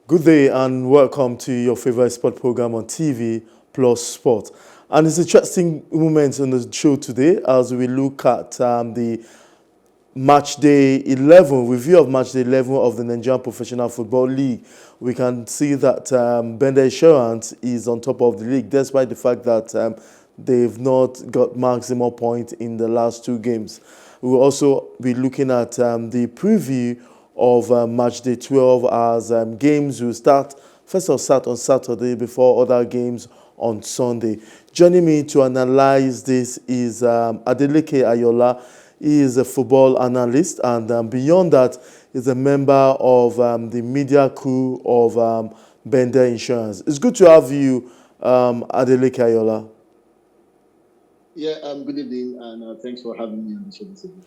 Good day and welcome to your favorite sport program on TV plus Sport. And it's interesting moments on the show today as we look at the match day 11, review of match day 11 of the Nigerian Professional Football League. We can see that Bender Insurance is on top of the league despite the fact that they've not got maximum point in the last two games. We'll also be looking at the preview of match day 12 as games will start. First will start on Saturday before other games on Sunday. Joining me to analyze this is Adeleke Ayoola. He is a football analyst, and beyond that, is a member of the media crew of Bender Insurance. It's good to have you, Adeleke Ayoola. Yeah, good evening, and thanks for having me on the show this evening.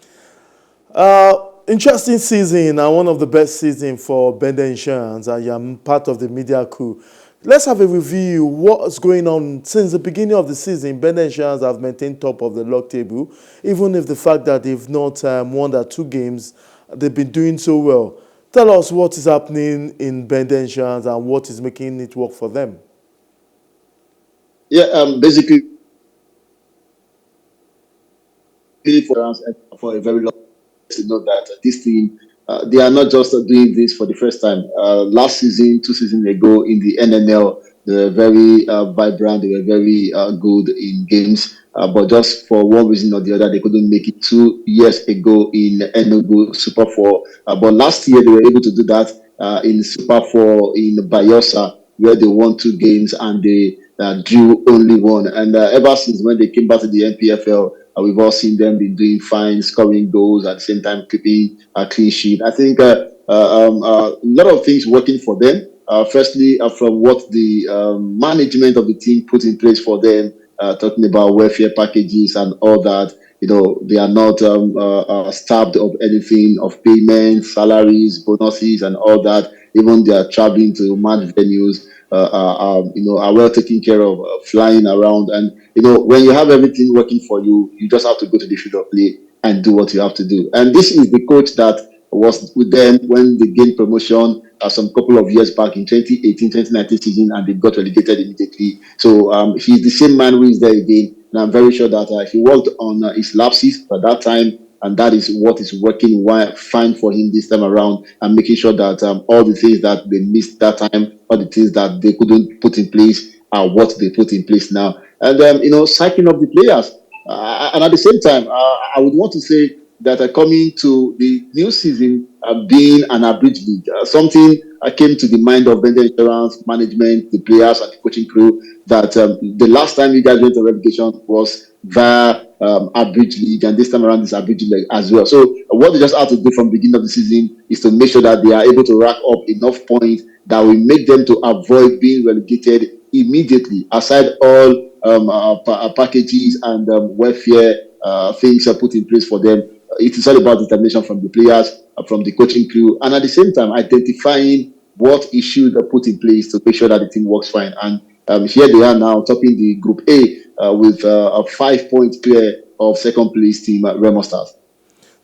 Interesting season and one of the best seasons for Bender Insurance. I am part of the media crew. Let's have a review. What's going on since the beginning of the season? Bender Insurance have maintained top of the log table, even if the fact that they've not won their two games, they've been doing so well. Tell us what is happening in Bender Insurance and what is making it work for them. Yeah, basically for a very long time to know that this team, they are not just doing this for the first time. Last season, 2 seasons ago in the NNL, they were very vibrant, they were very good in games. But just for one reason or the other, they couldn't make it 2 years ago in Enugu Super 4. But last year, they were able to do that in Super 4 in Bayosa, where they won 2 games and they drew only one. And ever since when they came back to the NPFL, we've all seen them be doing fine, scoring goals at the same time, keeping a clean sheet. I think a lot of things working for them. Firstly, from what the management of the team put in place for them, talking about welfare packages and all that. You know, they are not starved of anything, of payments, salaries, bonuses, and all that. Even they are traveling to match venues. Are well taken care of, flying around. And, when you have everything working for you, you just have to go to the field of play and do what you have to do. And this is the coach that was with them when they gained promotion some couple of years back in 2018-2019 season, and they got relegated immediately. So he's the same man who is there again. And I'm very sure that he worked on his lapses at that time, and that is what is working fine for him this time around, and making sure that all the things that they missed that time, all the things that they couldn't put in place, are what they put in place now. And cycling of the players, and at the same time, I would want to say that coming to the new season being an abridged league, something came to the mind of Bender Insurance management, the players, and the coaching crew, that the last time you guys went to relegation was via abridged league, and this time around is abridged league as well. So what they just have to do from the beginning of the season is to make sure that they are able to rack up enough points that will make them to avoid being relegated immediately, aside all packages and welfare things are put in place for them. It is all about determination from the players, from the coaching crew, and at the same time identifying what issues are put in place to make sure that the team works fine. And here they are now topping the Group A with a 5 point clear of second place team at Remo Stars.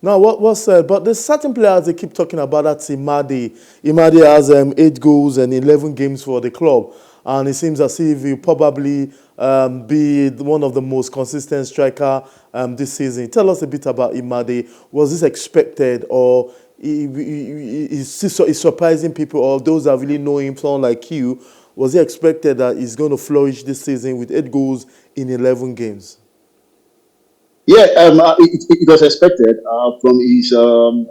Now, what was said, but there's certain players they keep talking about. That's Imadi. Imadi has 8 goals and 11 games for the club, and it seems as if he'll probably be one of the most consistent striker this season. Tell us a bit about Imadi. Was this expected, or is surprising people, or those that really know him, someone like you? Was it expected that he's going to flourish this season with 8 goals in 11 games? Yeah, it was expected from his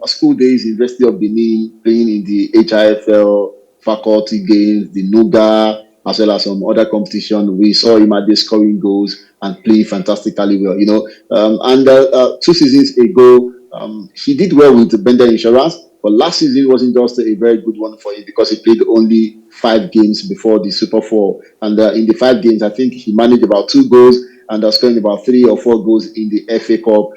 school days, University of Benin, playing in the HIFL faculty games, the Nuga, as well as some other competition. We saw him at the scoring goals and playing fantastically well. And 2 seasons ago, he did well with the Bender Insurance, but last season wasn't just a very good one for him because he played only 5 games before the Super 4. And in the 5 games, I think he managed about 2 goals and scoring about 3 or 4 goals in the FA Cup.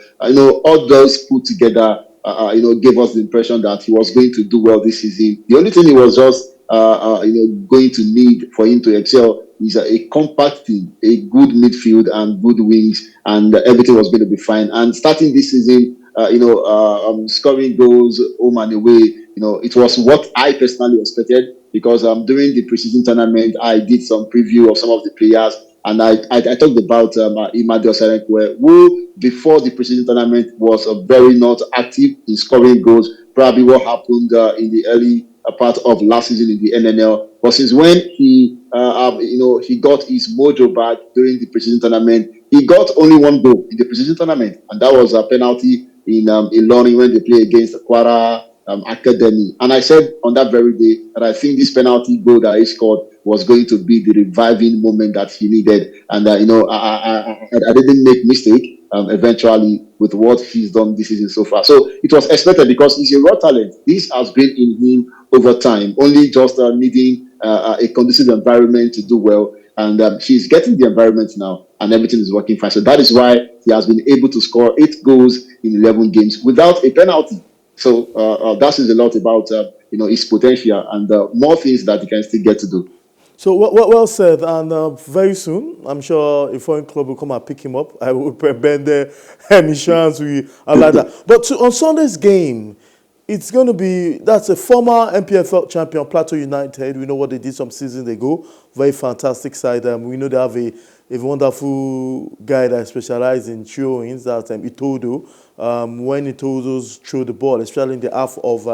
All those put together, gave us the impression that he was going to do well this season. The only thing he was just, going to need for him to excel is a compact team, a good midfield and good wings, and everything was going to be fine. And starting this season, scoring goals home and away, it was what I personally expected. because during the preseason tournament, I did some preview of some of the players, and I talked about Imade Oserekwe, who before the preseason tournament was very not active in scoring goals. Probably what happened in the early part of last season in the NNL. But since when he got his mojo back during the preseason tournament, he got only one goal in the preseason tournament, and that was a penalty in Lorry when they play against Quara Academy. And I said on that very day that I think this penalty goal that he scored was going to be the reviving moment that he needed. And I didn't make mistake eventually with what he's done this season so far. So it was expected because he's a raw talent. This has been in him over time, only just needing a conducive environment to do well. And she's getting the environment now, and everything is working fine. So that is why he has been able to score 8 goals in 11 games without a penalty. So that says a lot about his potential and more things that he can still get to do. So well said, and very soon, I'm sure a foreign club will come and pick him up. I will bend there, and insurance I like that. But on Sunday's game, it's going to be, that's a former NPFL champion, Plateau United. We know what they did some seasons ago. Very fantastic side. We know they have a wonderful guy that specializes in throwings, that's Itodo. When Itodos throw the ball, especially in the half of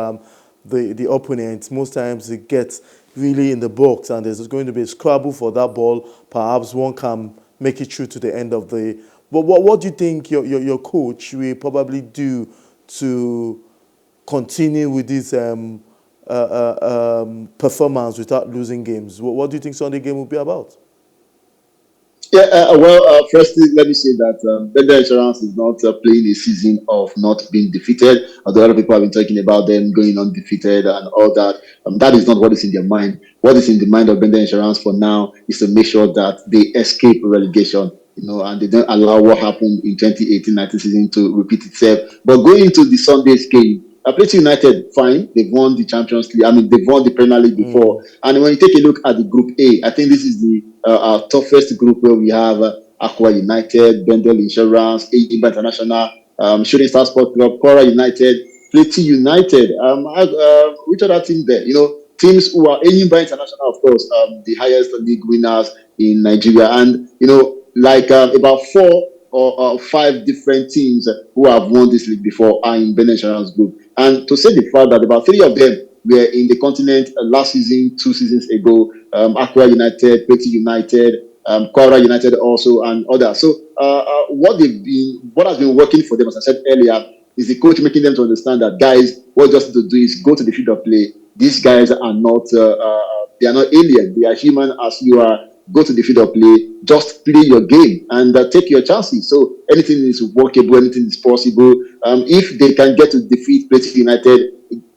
the opponent, most times it gets really in the box, and there's going to be a scrabble for that ball. Perhaps one can make it through to the end of the. But what do you think your coach will probably do to continue with this performance without losing games? What do you think Sunday game will be about? Yeah, firstly, let me say that Bender Insurance is not playing a season of not being defeated. Although a lot of people have been talking about them going undefeated and all that. That is not what is in their mind. What is in the mind of Bender Insurance for now is to make sure that they escape relegation. And they don't allow what happened in 2018-19 season to repeat itself. But going into the Sunday's game, Plateau United, fine. They've won the Champions League. I mean, they've won the Premier League before. And when you take a look at the Group A, I think this is the our toughest group where we have Aqua United, Bendel Insurance, Ayoola International, Shooting Star Sport Club, Quora United, Plateau United. Which other team there? Teams who are Ayoola International, of course, the highest league winners in Nigeria. And, like about 4 or 5 different teams who have won this league before are in Ben Insurance Group. And to say the fact that about 3 of them were in the continent last season, 2 seasons ago, Aqua United, Plateau United, Quora United also, and others. So what has been working for them, as I said earlier, is the coach making them to understand that, guys, what you just need to do is go to the field of play. These guys are not they are not alien. They are human as you are. Go to the field of play, just play your game and take your chances. So anything is workable, anything is possible. If they can get to defeat Plateau United,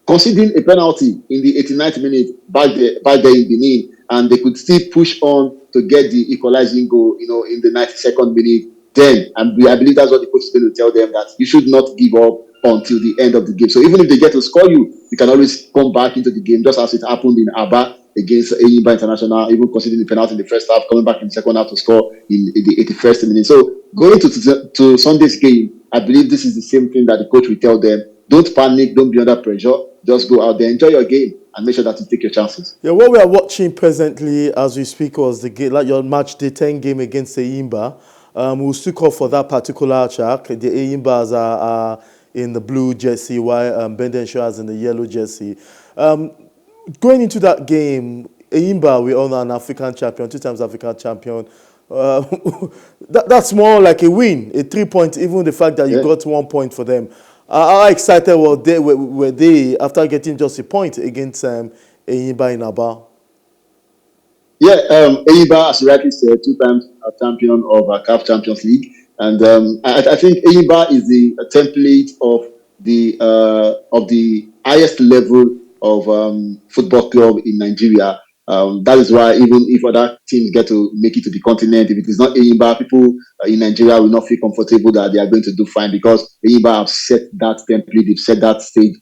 conceding a penalty in the 89th minute back there in Benin, and they could still push on to get the equalizing goal, in the 92nd minute. Then, and I believe that's what the coach is going to tell them, that you should not give up until the end of the game. So even if they get to score you can always come back into the game, just as it happened in Aba against Ayoola International, even conceding the penalty in the first half, coming back in the second half to score in the 81st minute. So going to Sunday's game, I believe this is the same thing that the coach will tell them. Don't panic, don't be under pressure. Just go out there, enjoy your game, and make sure that you take your chances. Yeah, what we are watching presently as we speak was the game, like your match day 10 game against Ayimba. We'll still call for that particular track. The Ayimbas are in the blue jersey, while Bender Insurance in the yellow jersey. Going into that game, Ayimba, we all know, an African champion, 2 times African champion. That's more like a win, a 3 point, even the fact that you got 1 point for them. How excited were they after getting just a point against Ayimba in Aba? Yeah, Ayimba, as you rightly said, 2 times a champion of CAF Champions League. And I think Ayimba is the template of the highest level of football club in Nigeria. That is why even if other teams get to make it to the continent, if it is not Ayimba, people in Nigeria will not feel comfortable that they are going to do fine, because Ayimba have set that template, they've set that stage.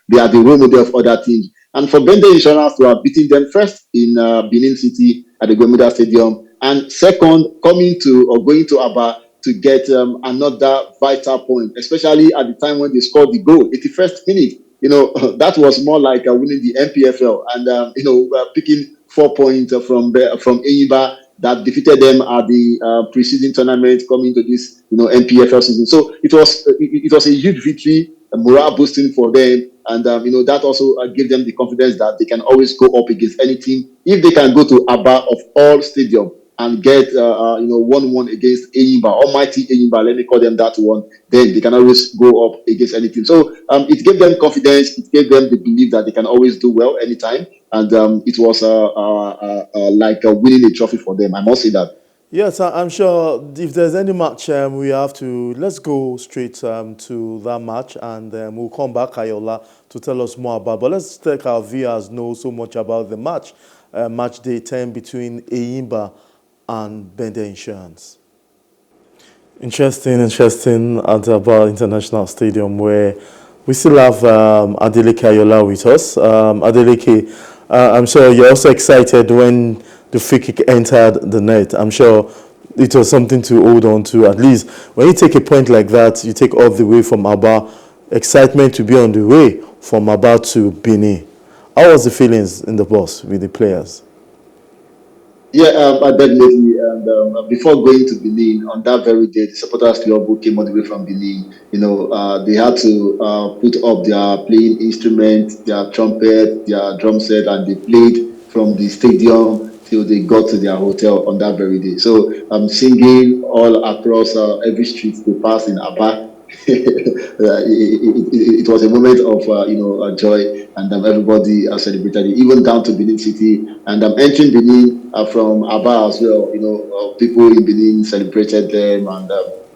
They are the role model of other teams. And for Bender Insurance to have beaten them first in Benin City at the Gomeda Stadium, and second going to Aba to get another vital point, especially at the time when they scored the goal, 81st minute. that was more like winning the NPFL and picking 4 points from Enyimba that defeated them at the preseason tournament coming to this NPFL season. So it was a huge victory, a morale boosting for them, and that also gave them the confidence that they can always go up against any team if they can go to Aba of all stadium and get 1-1 against Enyimba, almighty Enyimba, let me call them that one, then they can always go up against any team. So it gave them confidence, it gave them the belief that they can always do well anytime, and it was like winning a trophy for them. I must say that. Yes, I'm sure if there's any match let's go straight to that match, and we'll come back, Ayoola, to tell us more about. But let's take our viewers know so much about the match day 10 between Enyimba and Bender Insurance. Interesting at Aba International Stadium, where we still have Adeleke Ayoola with us. Adeleke, I'm sure you're also excited when the free kick entered the net. I'm sure it was something to hold on to. At least when you take a point like that, you take all the way from Aba, excitement to be on the way from Aba to Benin. How was the feelings in the bus with the players? Yeah, definitely. And before going to Benin, on that very day, the supporters club who came all the way from Benin, they had to put up their playing instruments, their trumpet, their drum set, and they played from the stadium till they got to their hotel on that very day. So I'm singing all across every street they passed in Aba. It was a moment of joy, and everybody celebrated it, even down to Benin City. And I'm entering Benin from Aba as well. People in Benin celebrated them, and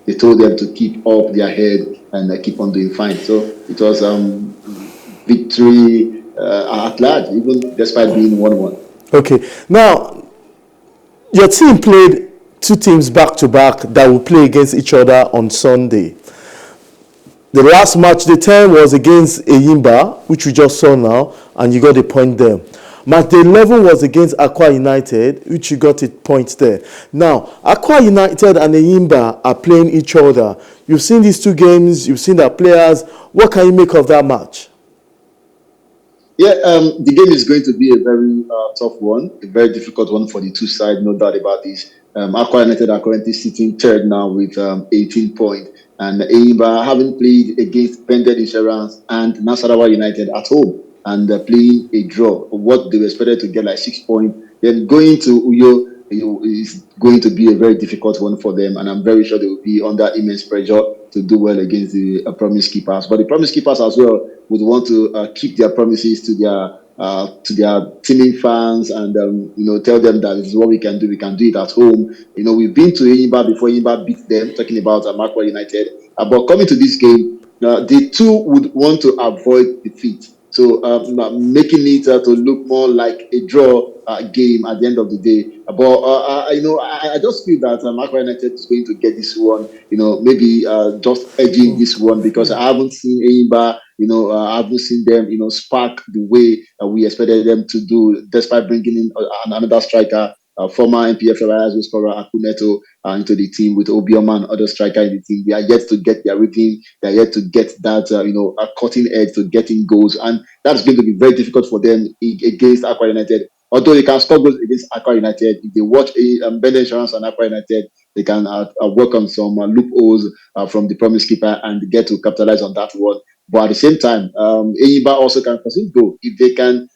they told them to keep up their head and keep on doing fine. So it was victory at large, even despite being 1-1. Okay, now your team played two teams back to back that will play against each other on Sunday. The last match, the 10 was against Enyimba, which we just saw now, and you got a point there. Match day 11 was against Akwa United, which you got a point there. Now, Akwa United and Enyimba are playing each other. You've seen these two games, you've seen their players. What can you make of that match? Yeah, the game is going to be a very tough one, a very difficult one for the two sides, no doubt about this. Akwa United are currently sitting third now with 18 points. And Enyimba having played against Bended Insurance and Nasarawa United at home and playing a draw, what they were expected to get like 6 points. Then going to Uyo is going to be a very difficult one for them, and I'm very sure they will be under immense pressure to do well against the promise keepers. But the promise keepers as well would want to keep their promises to their teaming fans and tell them that this is what we can do. We can do it at home. We've been to Enyimba before Enyimba beat them. Talking about Akwa United, but coming to this game, the two would want to avoid defeat. So making it to look more like a draw game at the end of the day. But I just feel that Akwa United is going to get this one. Maybe just edging this one because I haven't seen Enyimba. I haven't seen them, spark the way we expected them to do, despite bringing in another striker, former NPFL scorer Akuneto into the team with Obioma and other striker in the team. They are yet to get their rhythm. They are yet to get that, a cutting edge to getting goals, and that's going to be very difficult for them against Akwa United. Although they can score goals against Akwa United, if they watch Ben Insurance and Akwa United, they can work on some loopholes from the promise keeper and get to capitalize on that one. But at the same time, Enyimba also can concede goal if they can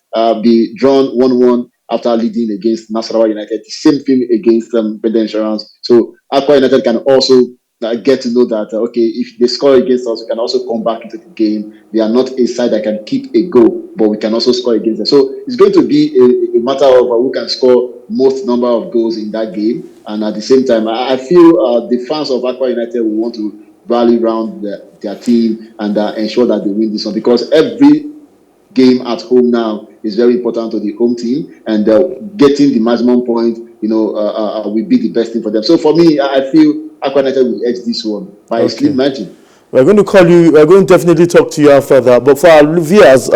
be drawn 1-1 after leading against Nasarawa United. The same thing against Bender Insurance. So Aqua United can also get to know that, okay, if they score against us, we can also come back into the game. They are not a side that can keep a goal, but we can also score against them. So it's going to be a matter of who can score most number of goals in that game. And at the same time, I feel the fans of Aqua United will want to rally around their team and ensure that they win this one, because every game at home now is very important to the home team, and getting the maximum point, will be the best thing for them. So for me, I feel Aqua United will edge this one by a slim margin. We're going to call you. We're going to definitely talk to you after that. But for our viewers,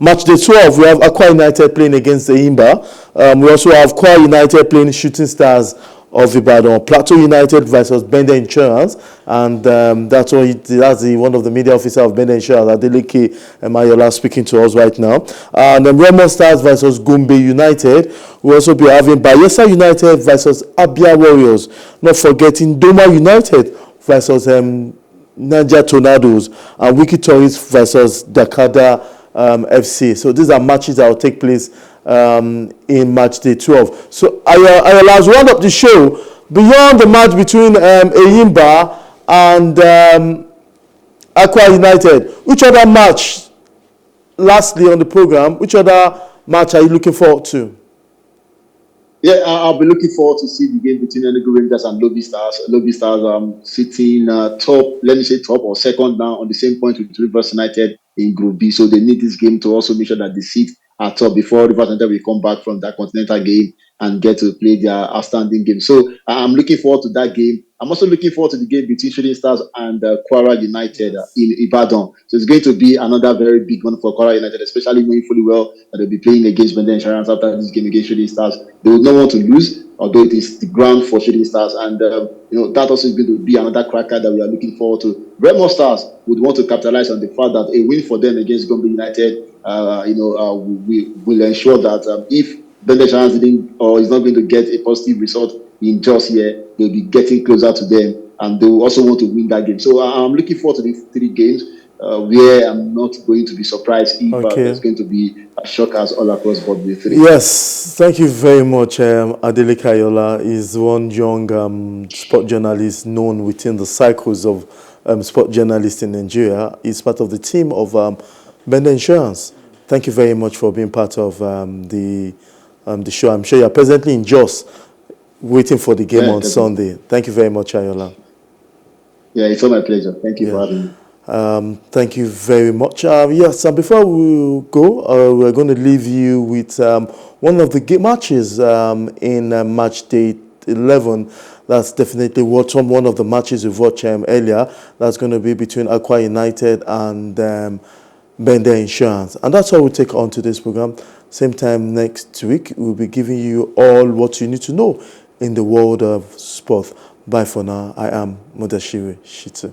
match day 12, we have Akwa United playing against Enyimba. We also have Akwa United playing Shooting Stars of Ibadan. Plateau United versus Bender Insurance, and that's one of the media officer of Bender Insurance, Adeleke Ayoola, speaking to us right now. And then Remo Stars versus Gombe United. We'll also be having Bayelsa United versus Abia Warriors. Not forgetting Doma United versus Niger Tornadoes, and Wiki Tourists versus Dakada FC. So these are matches that will take place in match day 12. So Ayoola, as we round up the show, beyond the match between Eyimba and Aqua United, which other match, lastly on the program, which other match are you looking forward to? Yeah, I'll be looking forward to see the game between Enugu Rangers and Lobby Stars. Lobby Stars sitting top, let me say top or second now on the same point with Rivers United in Group B. So they need this game to also make sure that they sit at top before Rivers United will come back from that continental game and get to play their outstanding game. So I'm looking forward to that game. I'm also looking forward to the game between Shooting Stars and Kwara United in Ibadan. So it's going to be another very big one for Kwara United, especially knowing fully well that they'll be playing against Bender Insurance after this game against Shooting Stars. They would not want to lose, although it is the ground for Shooting Stars. And, that also is going to be another cracker that we are looking forward to. Remo Stars would want to capitalize on the fact that a win for them against Gombe United, we will ensure that if Bender Insurance didn't or is not going to get a positive result in just here, they'll be getting closer to them, and they will also want to win that game. So I'm looking forward to these 3 games, where I'm not going to be surprised if there's going to be shockers all across board with 3. Yes, thank you very much. Adeleke Ayoola is one young sport journalist known within the cycles of sport journalists in Nigeria. He's part of the team of Bender Insurance. Thank you very much for being part of the show. I'm sure you're presently in Jos, waiting for the game on Sunday. Thank you very much, Ayoola. Yeah, it's all my pleasure. Thank you for having me. Thank you very much. Yes, and before we go, we're going to leave you with one of the matches in match day 11. That's definitely one of the matches we've watched earlier. That's going to be between Aqua United and Bender Insurance. And that's all we'll take on to this program. Same time next week, we'll be giving you all what you need to know in the world of sport. Bye for now. I am Mudashiru Shitu.